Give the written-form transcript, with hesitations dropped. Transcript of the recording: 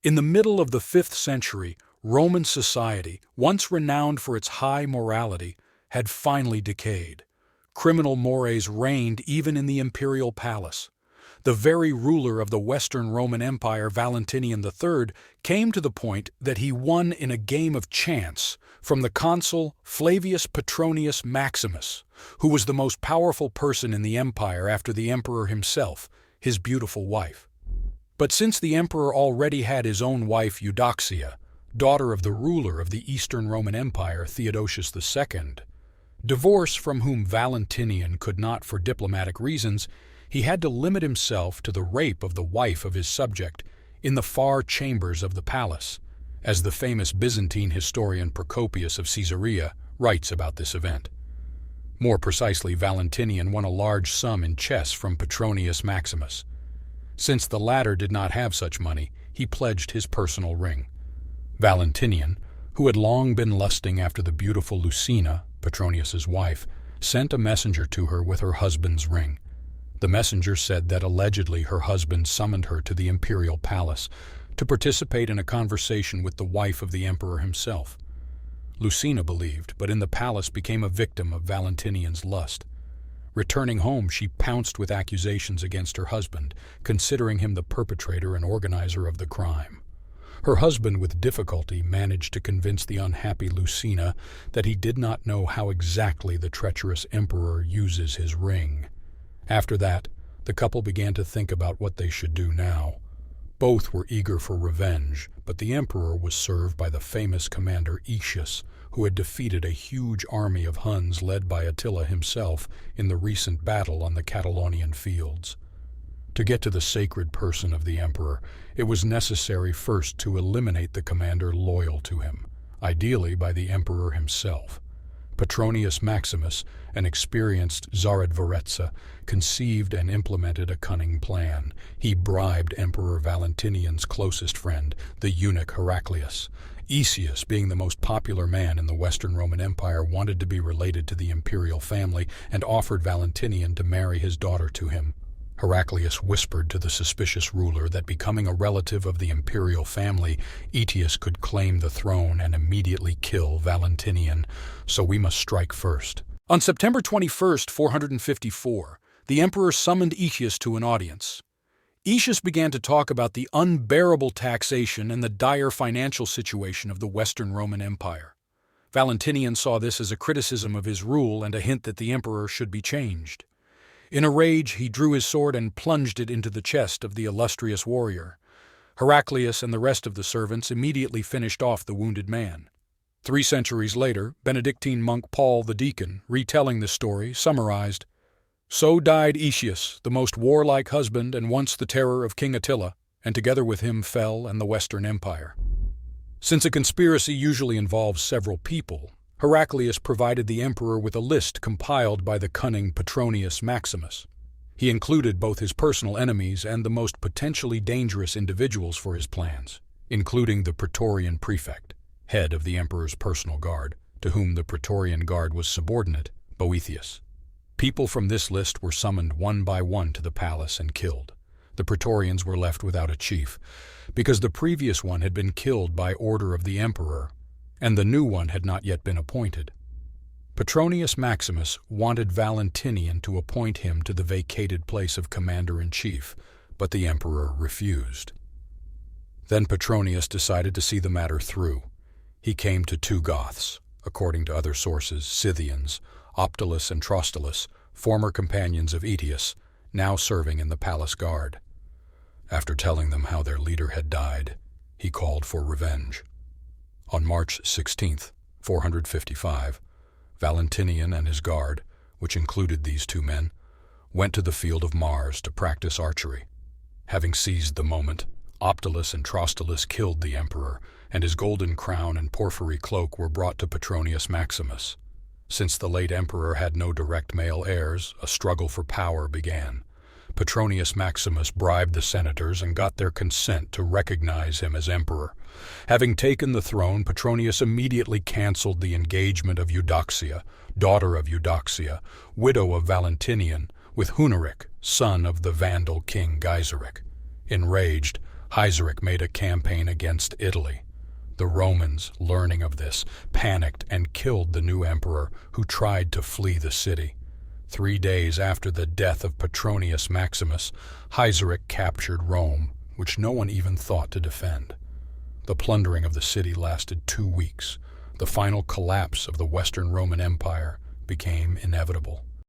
In the middle of the 5th century, Roman society, once renowned for its high morality, had finally decayed. Criminal mores reigned even in the imperial palace. The very ruler of the Western Roman Empire, Valentinian III, came to the point that he won in a game of chance from the consul Flavius Petronius Maximus, who was the most powerful person in the empire after the emperor himself, his beautiful wife. But since the emperor already had his own wife Eudoxia, daughter of the ruler of the Eastern Roman Empire, Theodosius II, divorce from whom Valentinian could not for diplomatic reasons, he had to limit himself to the rape of the wife of his subject in the far chambers of the palace, as the famous Byzantine historian Procopius of Caesarea writes about this event. More precisely, Valentinian won a large sum in chess from Petronius Maximus. Since the latter did not have such money, he pledged his personal ring. Valentinian, who had long been lusting after the beautiful Lucina, Petronius's wife, sent a messenger to her with her husband's ring. The messenger said that allegedly her husband summoned her to the imperial palace to participate in a conversation with the wife of the emperor himself. Lucina believed, but in the palace became a victim of Valentinian's lust. Returning home, she pounced with accusations against her husband, considering him the perpetrator and organizer of the crime. Her husband with difficulty managed to convince the unhappy Lucina that he did not know how exactly the treacherous emperor uses his ring. After that, the couple began to think about what they should do now. Both were eager for revenge, but the emperor was served by the famous commander Aetius, who had defeated a huge army of Huns led by Attila himself in the recent battle on the Catalonian fields. To get to the sacred person of the emperor, it was necessary first to eliminate the commander loyal to him, ideally by the emperor himself. Petronius Maximus, an experienced Zaradvaretsa, conceived and implemented a cunning plan. He bribed Emperor Valentinian's closest friend, the eunuch Heraclius. Aetius, being the most popular man in the Western Roman Empire, wanted to be related to the imperial family and offered Valentinian to marry his daughter to him. Heraclius whispered to the suspicious ruler that becoming a relative of the imperial family, Aetius could claim the throne and immediately kill Valentinian, so we must strike first. On September 21st, 454, the emperor summoned Aetius to an audience. Aetius began to talk about the unbearable taxation and the dire financial situation of the Western Roman Empire. Valentinian saw this as a criticism of his rule and a hint that the emperor should be changed. In a rage, he drew his sword and plunged it into the chest of the illustrious warrior. Heraclius and the rest of the servants immediately finished off the wounded man. 3 centuries later, Benedictine monk Paul the Deacon, retelling the story, summarized, "So died Aetius, the most warlike husband and once the terror of King Attila, and together with him fell and the Western Empire." Since a conspiracy usually involves several people, Heraclius provided the emperor with a list compiled by the cunning Petronius Maximus. He included both his personal enemies and the most potentially dangerous individuals for his plans, including the Praetorian prefect, head of the emperor's personal guard, to whom the Praetorian guard was subordinate, Boethius. People from this list were summoned one by one to the palace and killed. The Praetorians were left without a chief, because the previous one had been killed by order of the emperor, and the new one had not yet been appointed. Petronius Maximus wanted Valentinian to appoint him to the vacated place of commander-in-chief, but the emperor refused. Then Petronius decided to see the matter through. He came to 2 Goths, according to other sources, Scythians, Optulus and Trostulus, former companions of Aetius, now serving in the palace guard. After telling them how their leader had died, he called for revenge. On March 16, 455, Valentinian and his guard, which included these 2 men, went to the field of Mars to practice archery. Having seized the moment, Optulus and Trostulus killed the emperor, and his golden crown and porphyry cloak were brought to Petronius Maximus. Since the late emperor had no direct male heirs, a struggle for power began. Petronius Maximus bribed the senators and got their consent to recognize him as emperor. Having taken the throne, Petronius immediately canceled the engagement of Eudoxia, daughter of Eudoxia, widow of Valentinian, with Huneric, son of the Vandal king Gaiseric. Enraged, Haizeric made a campaign against Italy. The Romans, learning of this, panicked and killed the new emperor, who tried to flee the city. 3 days after the death of Petronius Maximus, Haizeric captured Rome, which no one even thought to defend. The plundering of the city lasted 2 weeks. The final collapse of the Western Roman Empire became inevitable.